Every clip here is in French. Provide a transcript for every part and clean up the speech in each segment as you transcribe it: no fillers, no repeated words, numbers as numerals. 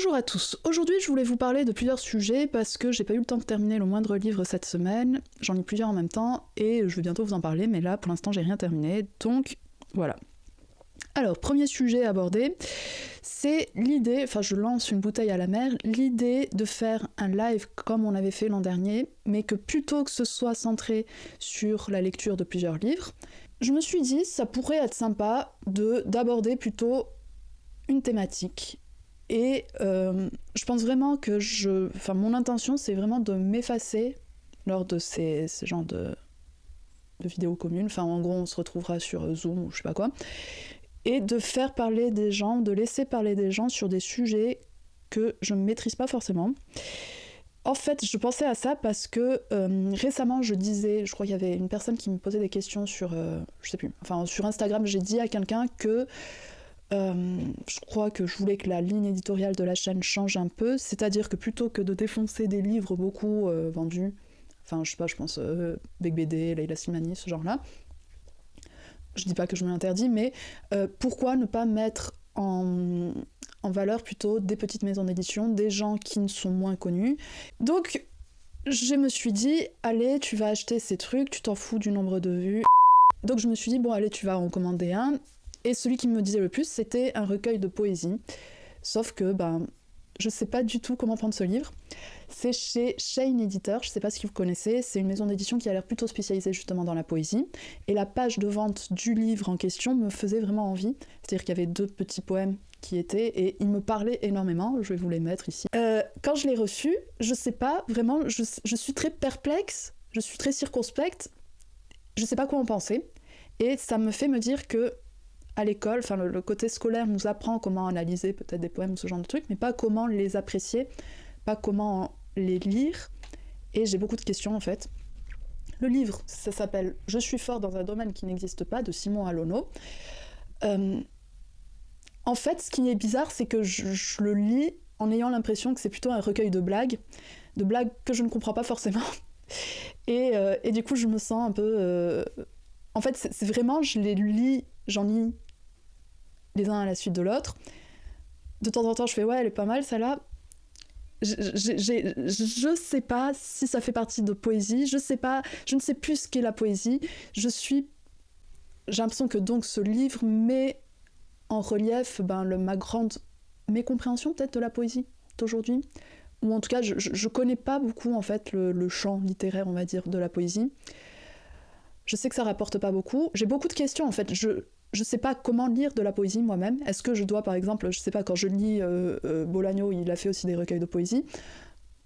Bonjour à tous, aujourd'hui je voulais vous parler de plusieurs sujets parce que j'ai pas eu le temps de terminer le moindre livre cette semaine, j'en lis plusieurs en même temps et je vais bientôt vous en parler, mais là pour l'instant j'ai rien terminé, donc voilà. Alors, premier sujet abordé, c'est l'idée, enfin je lance une bouteille à la mer, l'idée de faire un live comme on avait fait l'an dernier, mais que plutôt que ce soit centré sur la lecture de plusieurs livres, je me suis dit ça pourrait être sympa d'aborder plutôt une thématique. Et je pense vraiment que mon intention c'est vraiment de m'effacer lors de ces genres de vidéos communes, enfin en gros on se retrouvera sur Zoom ou je sais pas quoi, et de faire parler des gens, de laisser parler des gens sur des sujets que je ne maîtrise pas forcément. En fait, je pensais à ça parce que récemment, je crois qu'il y avait une personne qui me posait des questions sur, je sais plus, enfin sur Instagram, j'ai dit à quelqu'un que je crois que je voulais que la ligne éditoriale de la chaîne change un peu, c'est-à-dire que plutôt que de défoncer des livres beaucoup vendus, enfin je sais pas, je pense Bec BD, Leila Slimani, ce genre-là, je dis pas que je me l'interdis, mais pourquoi ne pas mettre en valeur plutôt des petites maisons d'édition, des gens qui ne sont moins connus. Donc je me suis dit, allez, tu vas acheter ces trucs, tu t'en fous du nombre de vues. Donc je me suis dit, bon allez, tu vas en commander un. Et celui qui me disait le plus, c'était un recueil de poésie. Sauf que, je sais pas du tout comment prendre ce livre. C'est chez Shane Éditeur, je sais pas si vous connaissez, c'est une maison d'édition qui a l'air plutôt spécialisée justement dans la poésie. Et la page de vente du livre en question me faisait vraiment envie. C'est-à-dire qu'il y avait 2 petits poèmes qui étaient, et ils me parlaient énormément, je vais vous les mettre ici. Quand je l'ai reçu, je sais pas, vraiment, je suis très perplexe, je suis très circonspecte, je sais pas quoi en penser. Et ça me fait me dire que à l'école, enfin le côté scolaire nous apprend comment analyser peut-être des poèmes ou ce genre de trucs, mais pas comment les apprécier, pas comment les lire, et j'ai beaucoup de questions en fait. Le livre, ça s'appelle « Je suis fort dans un domaine qui n'existe pas » de Simon Alonno. En fait, ce qui est bizarre, c'est que je le lis en ayant l'impression que c'est plutôt un recueil de blagues que je ne comprends pas forcément, et du coup je me sens un peu... En fait, c'est vraiment, j'en lis les uns à la suite de l'autre. De temps en temps, je fais « ouais, elle est pas mal, celle-là ». Je sais pas si ça fait partie de poésie, je ne sais plus ce qu'est la poésie. J'ai l'impression que donc ce livre met en relief ma grande mécompréhension peut-être de la poésie d'aujourd'hui. Ou en tout cas, je connais pas beaucoup en fait le champ littéraire, on va dire, de la poésie. Je sais que ça rapporte pas beaucoup. J'ai beaucoup de questions en fait. Je sais pas comment lire de la poésie moi-même. Est-ce que je dois, par exemple, je sais pas, quand je lis Bolagno, il a fait aussi des recueils de poésie.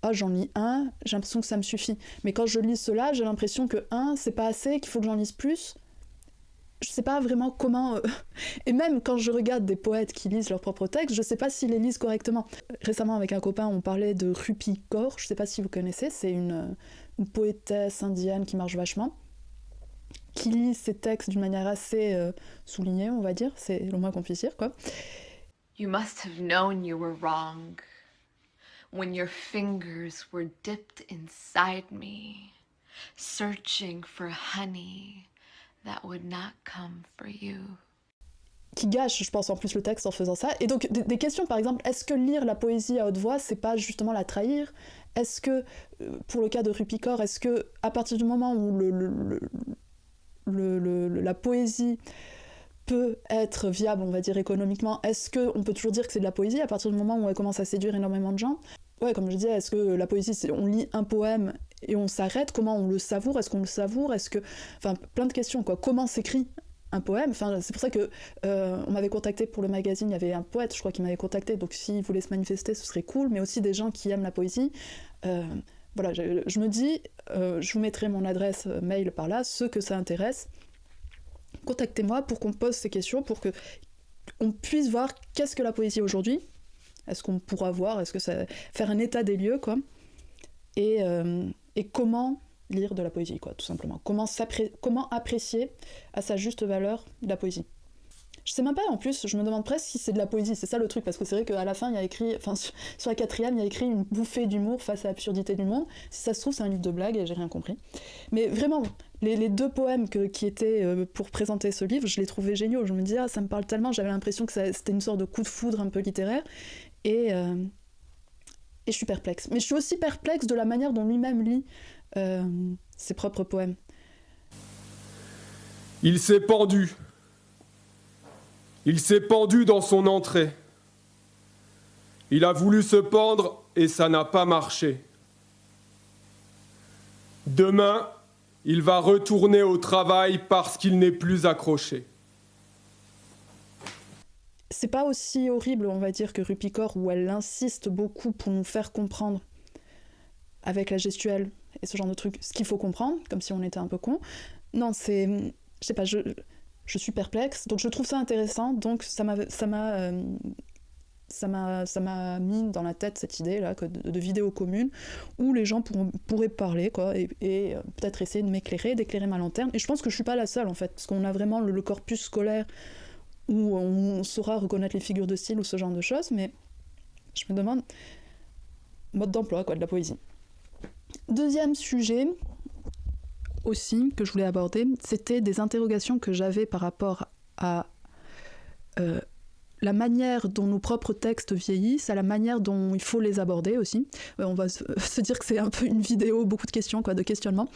Ah, j'en lis un, j'ai l'impression que ça me suffit. Mais quand je lis cela, j'ai l'impression que c'est pas assez, qu'il faut que j'en lise plus. Je sais pas vraiment comment... Et même quand je regarde des poètes qui lisent leurs propres textes, je sais pas s'ils les lisent correctement. Récemment, avec un copain, on parlait de Rupi Kaur, je sais pas si vous connaissez, c'est une poétesse indienne qui marche vachement, qui lit ses textes d'une manière assez soulignée, on va dire, c'est le moins qu'on puisse dire, quoi. You must have known you were wrong when your fingers were dipped inside me, searching for honey that would not come for you. Qui gâche, je pense, en plus le texte en faisant ça. Et donc, des questions, par exemple, est-ce que lire la poésie à haute voix, c'est pas justement la trahir ? Est-ce que, pour le cas de Rupi Kaur, est-ce que, à partir du moment où la poésie peut être viable, on va dire, économiquement, est-ce qu'on peut toujours dire que c'est de la poésie à partir du moment où elle commence à séduire énormément de gens ? Ouais, comme je disais, est-ce que la poésie, on lit un poème et on s'arrête ? Comment on le savoure ? Est-ce qu'on le savoure ? Enfin, plein de questions, quoi. Comment s'écrit un poème ? Enfin, c'est pour ça que on m'avait contacté pour le magazine, il y avait un poète, je crois, qui m'avait contacté, donc s'il voulait se manifester, ce serait cool, mais aussi des gens qui aiment la poésie. Voilà, je me dis, je vous mettrai mon adresse mail par là, ceux que ça intéresse, contactez-moi pour qu'on pose ces questions, pour qu'on puisse voir qu'est-ce que la poésie aujourd'hui, est-ce qu'on pourra voir, est-ce que ça... faire un état des lieux, quoi, et comment lire de la poésie, quoi, tout simplement. Comment apprécier à sa juste valeur la poésie. Je sais même pas, en plus, je me demande presque si c'est de la poésie, c'est ça le truc, parce que c'est vrai qu'à la fin, il y a écrit, enfin, sur la 4e, il y a écrit une bouffée d'humour face à l'absurdité du monde. Si ça se trouve, c'est un livre de blagues et j'ai rien compris. Mais vraiment, les 2 poèmes qui étaient pour présenter ce livre, je les trouvais géniaux. Je me disais, ça me parle tellement, j'avais l'impression que c'était une sorte de coup de foudre un peu littéraire. Et Et je suis perplexe. Mais je suis aussi perplexe de la manière dont lui-même lit ses propres poèmes. Il s'est pendu. Il s'est pendu dans son entrée. Il a voulu se pendre et ça n'a pas marché. Demain, il va retourner au travail parce qu'il n'est plus accroché. C'est pas aussi horrible, on va dire, que Rupikor, où elle insiste beaucoup pour nous faire comprendre, avec la gestuelle et ce genre de trucs, ce qu'il faut comprendre, comme si on était un peu con. Non, c'est... Je sais pas, je suis perplexe, donc je trouve ça intéressant, donc ça m'a mis dans la tête cette idée-là de vidéo commune, où les gens pourraient parler, quoi, et peut-être essayer de m'éclairer, d'éclairer ma lanterne. Et je pense que je suis pas la seule, en fait, parce qu'on a vraiment le corpus scolaire où on saura reconnaître les figures de style ou ce genre de choses, mais je me demande, mode d'emploi, quoi, de la poésie. Deuxième sujet aussi que je voulais aborder, c'était des interrogations que j'avais par rapport à la manière dont nos propres textes vieillissent, à la manière dont il faut les aborder aussi. On va se dire que c'est un peu une vidéo, beaucoup de questions, quoi, de questionnements,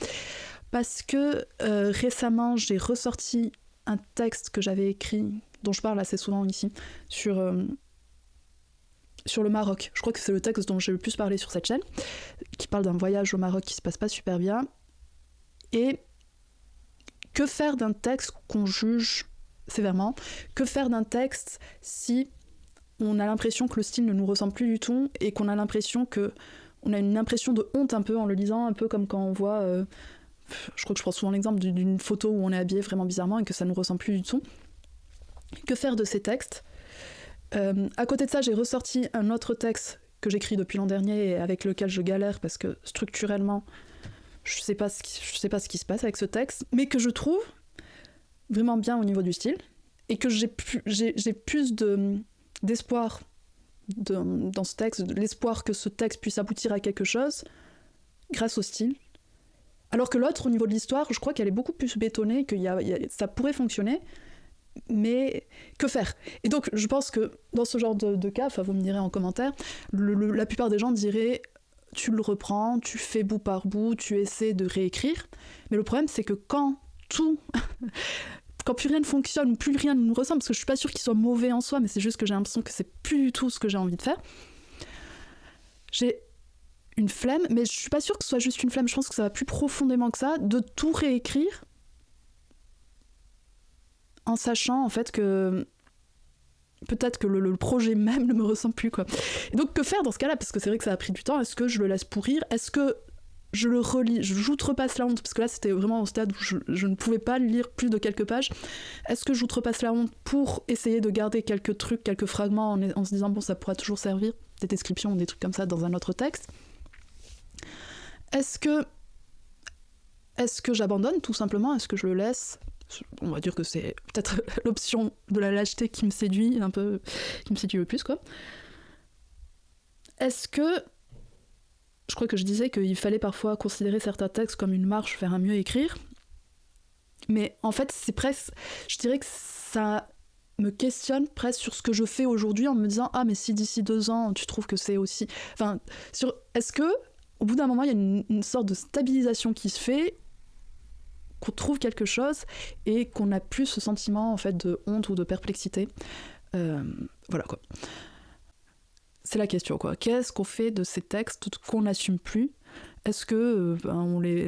parce que récemment j'ai ressorti un texte que j'avais écrit, dont je parle assez souvent ici, sur le Maroc. Je crois que c'est le texte dont j'ai le plus parlé sur cette chaîne, qui parle d'un voyage au Maroc qui se passe pas super bien. Et que faire d'un texte qu'on juge sévèrement? Que faire d'un texte si on a l'impression que le style ne nous ressemble plus du tout et qu'on a l'impression que on a une impression de honte un peu en le lisant, un peu comme quand on voit je crois que je prends souvent l'exemple d'une photo où on est habillé vraiment bizarrement et que ça ne nous ressemble plus du tout. Que faire de ces textes? À côté de ça, j'ai ressorti un autre texte que j'écris depuis l'an dernier et avec lequel je galère parce que structurellement je sais pas ce qui se passe avec ce texte, mais que je trouve vraiment bien au niveau du style et que j'ai plus d'espoir dans ce texte, de l'espoir que ce texte puisse aboutir à quelque chose grâce au style. Alors que l'autre, au niveau de l'histoire, je crois qu'elle est beaucoup plus bétonnée, que ça pourrait fonctionner, mais que faire? Et donc, je pense que dans ce genre de cas, enfin, vous me direz en commentaire, la plupart des gens diraient tu le reprends, tu fais bout par bout, tu essaies de réécrire. Mais le problème, c'est que quand plus rien ne fonctionne, plus rien ne nous ressemble, parce que je suis pas sûre qu'il soit mauvais en soi, mais c'est juste que j'ai l'impression que c'est plus du tout ce que j'ai envie de faire. J'ai une flemme, mais je suis pas sûre que ce soit juste une flemme, je pense que ça va plus profondément que ça, de tout réécrire, en sachant en fait que peut-être que le projet même ne me ressemble plus, quoi. Et donc que faire dans ce cas-là? Parce que c'est vrai que ça a pris du temps. Est-ce que je le laisse pourrir? Est-ce que je le relis? J'outrepasse la honte, parce que là c'était vraiment au stade où je ne pouvais pas lire plus de quelques pages. Est-ce que j'outrepasse la honte pour essayer de garder quelques trucs, quelques fragments en se disant bon, ça pourra toujours servir, des descriptions ou des trucs comme ça dans un autre texte? Est-ce que j'abandonne tout simplement? Est-ce que je le laisse? On va dire que c'est peut-être l'option de la lâcheté qui me séduit un peu, qui me séduit le plus, quoi. Est-ce que... Je crois que je disais qu'il fallait parfois considérer certains textes comme une marche vers un mieux écrire, mais en fait c'est presque... Je dirais que ça me questionne presque sur ce que je fais aujourd'hui en me disant « Ah, mais si d'ici 2 ans, tu trouves que c'est aussi... » Enfin, est-ce que, au bout d'un moment, il y a une sorte de stabilisation qui se fait, qu'on trouve quelque chose et qu'on n'a plus ce sentiment en fait de honte ou de perplexité. Voilà, quoi. C'est la question, quoi. Qu'est-ce qu'on fait de ces textes qu'on n'assume plus? Est-ce que on les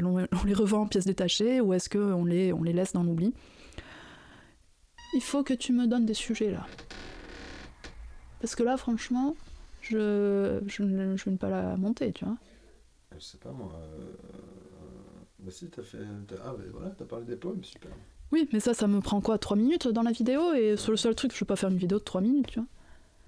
revend en pièces détachées ou est-ce qu'on les laisse dans l'oubli? Il faut que tu me donnes des sujets là. Parce que là, franchement, je ne vais pas la monter, tu vois. Je sais pas moi. Bah si, t'as parlé des poèmes, super. Oui, mais ça me prend quoi, 3 minutes dans la vidéo? Et sur le seul truc, je vais pas faire une vidéo de 3 minutes, tu vois.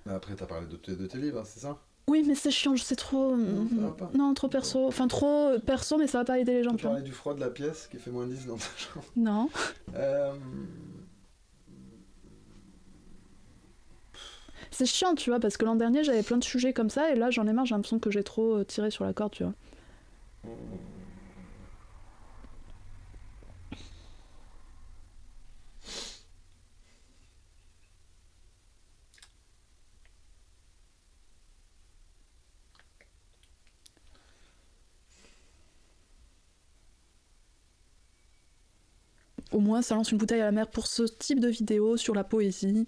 Bah après, t'as parlé de tes livres, hein, c'est ça? Oui, mais c'est chiant, c'est trop... Non, trop perso. Enfin, trop perso, mais ça va pas aider les gens, tu vois. T'as parlé du froid de la pièce qui fait -10 dans ta chambre. Non. C'est chiant, tu vois, parce que l'an dernier, j'avais plein de sujets comme ça, et là, j'en ai marre, j'ai l'impression que j'ai trop tiré sur la corde, tu vois. au moins ça lance une bouteille à la mer pour ce type de vidéo sur la poésie.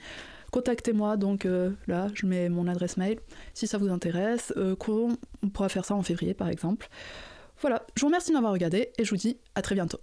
Contactez-moi, donc là je mets mon adresse mail si ça vous intéresse. On pourra faire ça en février par exemple. Voilà, je vous remercie de m'avoir regardé et je vous dis à très bientôt.